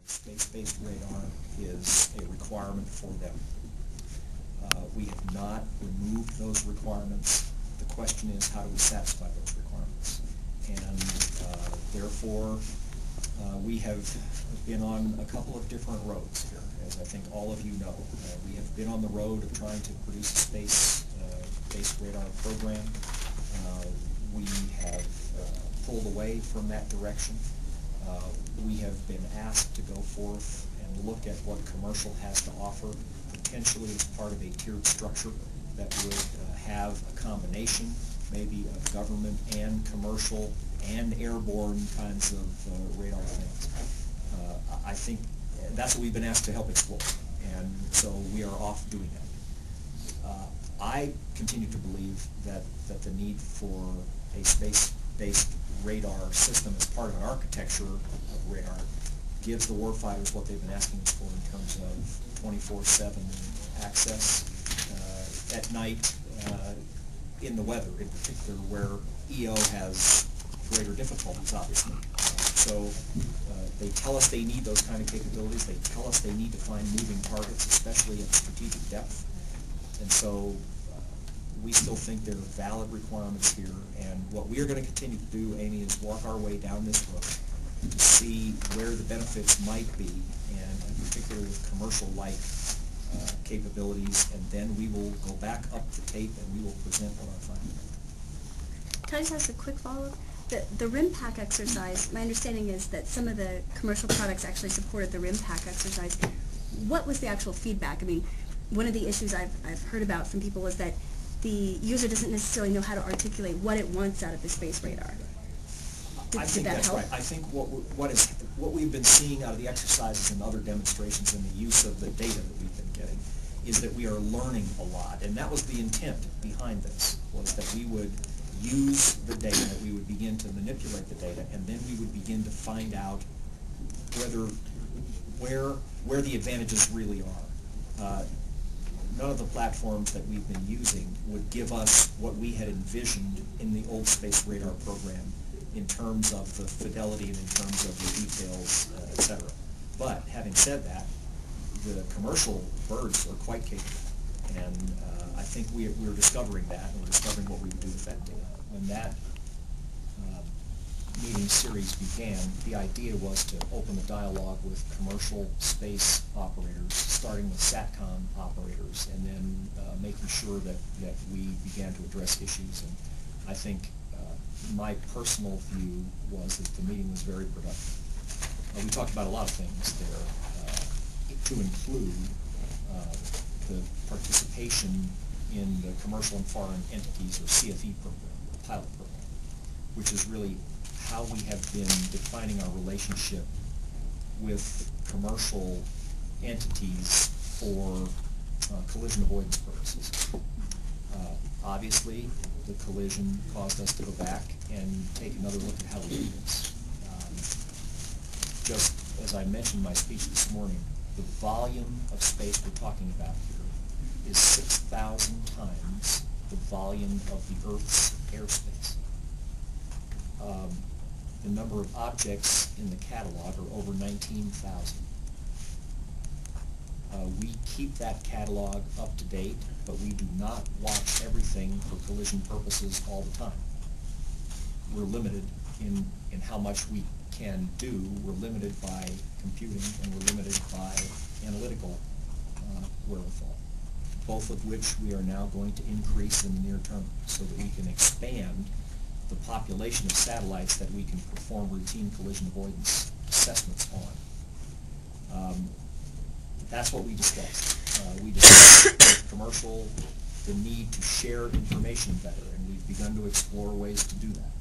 space-based radar is a requirement for them. We have not removed those requirements. The question is, how do we satisfy those requirements? And therefore, we have been on a couple of different roads here, as I think all of you know. We have been on the road of trying to produce a space-based radar program. We have pulled away from that direction. We have been asked to go forth and look at what commercial has to offer, potentially as part of a tiered structure that would have a combination maybe of government and commercial and airborne kinds of radar things. I think that's what we've been asked to help explore, and so we are off doing that. I continue to believe that the need for a space-based radar system as part of an architecture of radar gives the warfighters what they've been asking us for in terms of 24/7 access at night, in the weather in particular, where EO has greater difficulties, obviously. So they tell us they need those kind of capabilities. They tell us they need to find moving targets, especially at strategic depth. And so we still think there are valid requirements here. And what we are going to continue to do, Amy, is walk our way down this road to see where the benefits might be, and in particular with commercial-like capabilities, and then we will go back up the tape and we will present what our findings are. Can I just ask a quick follow-up? The RIMPAC exercise, my understanding is that some of the commercial products actually supported the RIMPAC exercise. What was the actual feedback? I mean, one of the issues I've heard about from people is that the user doesn't necessarily know how to articulate what it wants out of the space radar. I think that's right. I think what we've been seeing out of the exercises and other demonstrations and the use of the data that we've been getting is that we are learning a lot, and that was the intent behind this, was that we would use the data, we would begin to manipulate the data, and then we would begin to find out where the advantages really are. None of the platforms that we've been using would give us what we had envisioned in the old space radar program in terms of the fidelity and in terms of the details, etc. But having said that, the commercial birds are quite capable, and I think we're discovering that, and we're discovering what we would do with that data. When that meeting series began, the idea was to open the dialogue with commercial space operators, starting with SATCOM operators, and then making sure that we began to address issues. And I think my personal view was that the meeting was very productive. We talked about a lot of things there, to include the participation in the Commercial and Foreign Entities, or CFE program, the pilot program, which is really how we have been defining our relationship with commercial entities for collision avoidance purposes. Obviously, the collision caused us to go back and take another look at how we do this. Just as I mentioned in my speech this morning, the volume of space we're talking about here is 6,000 times the volume of the Earth's airspace. The number of objects in the catalog are over 19,000. We keep that catalog up to date, but we do not watch everything for collision purposes all the time. We're limited in how much we can do. We're limited by computing, and we're limited by analytical wherewithal, both of which we are now going to increase in the near term so that we can expand the population of satellites that we can perform routine collision avoidance assessments on. That's what we discussed. We discussed with commercial the need to share information better, and we've begun to explore ways to do that.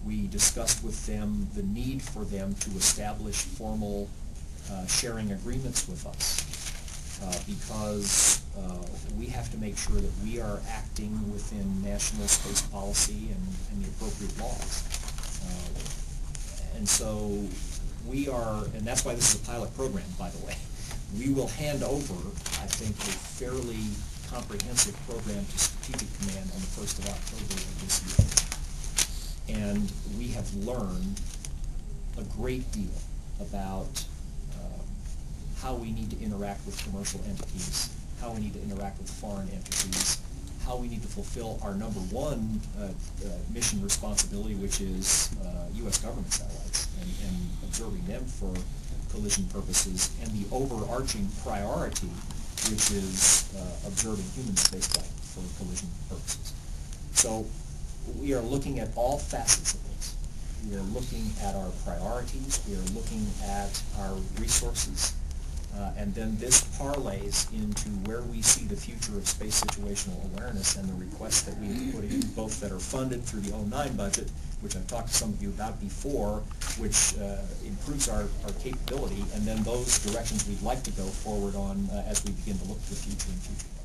We discussed with them the need for them to establish formal sharing agreements with us, because we have to make sure that we are acting within national space policy and the appropriate laws. And so we are, and that's why this is a pilot program, by the way. We will hand over, I think, a fairly comprehensive program to Strategic Command on the 1st of October of this year. And we have learned a great deal about how we need to interact with commercial entities, how we need to interact with foreign entities, how we need to fulfill our number one mission responsibility, which is U.S. government satellites, and observing them for collision purposes, and the overarching priority, which is observing human spaceflight for collision purposes. So we are looking at all facets of this. We are looking at our priorities, we are looking at our resources, and then this parlays into where we see the future of space situational awareness and the requests that we have put in, both that are funded through the 09 budget, which I've talked to some of you about before, which improves our capability, and then those directions we'd like to go forward on as we begin to look to the future and future.